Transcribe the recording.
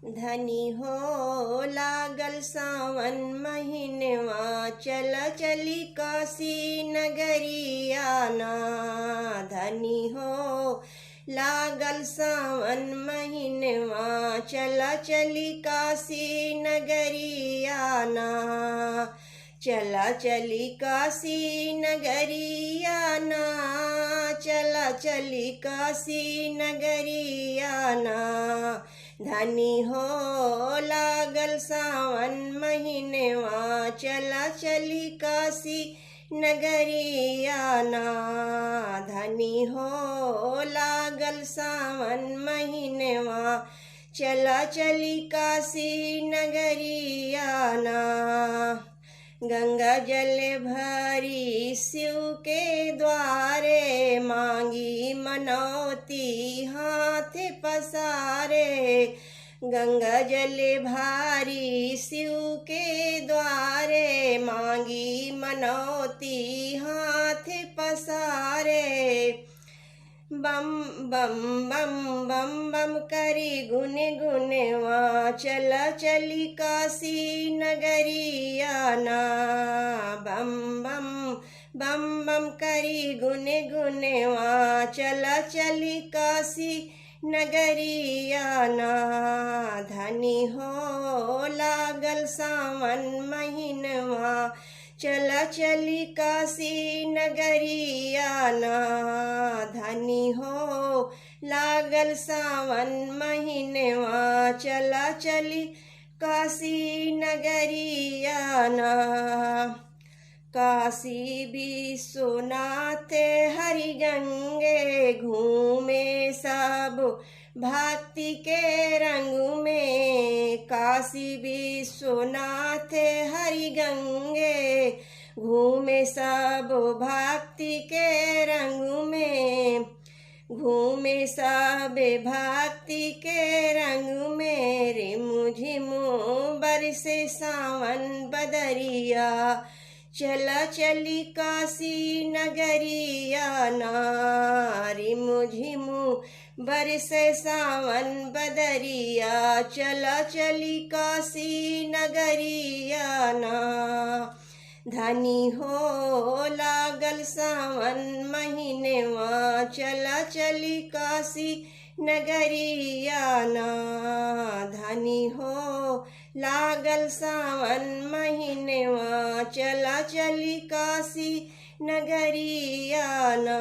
धनी हो लागल सावन महीनवा, चल चली काशी नगरिया ना। धनी हो लागल सावन महीनवा, चल चली काशी नगरिया ना। चला चली काशी नगरिया ना, चला चली काशी नगरिया ना। धनी हो लागल सावन महीनवा, चला चली काशी नगरिया ना। धनी हो लागल सावन महीनवा, चला चली काशी नगरिया ना। गंगा जल भरी शिव के द्वारे, मांगी मनौती हाथ पसारे। गंगा जल भारी शिव के द्वारे, मांगी मनौती हाथ पसारे। बम बम बम बम बम करी गुन गुनवा, चला चली काशी नगरिया ना। बम बम बम बम करी गुन गुनवा, चला चली काशी नगरिया ना। धनी हो लागल सावन महीनवा, चला चली काशी नगरिया ना। धनी हो लागल सावन महीनवा, चला चली काशी नगरिया ना। काशी विश्वनाथ हरि गंगे, घूमे सब भक्ति के रंग में। काशी विश्वनाथ हरि गंगे, घूमे सब भक्ति के रंग में। घूमे सब भक्ति के रंग में। रिमु झिमु बरसे सावन बदरिया, चला चली काशी नगरिया ना। रिमु झिमु बरसे सावन बदरिया, चला चली काशी नगरिया ना। धनी हो लागल सावन महीनवा, चला चली काशी नगरिया ना। धनी हो लागल सावन महीनवा, चला चली काशी नगरिया ना।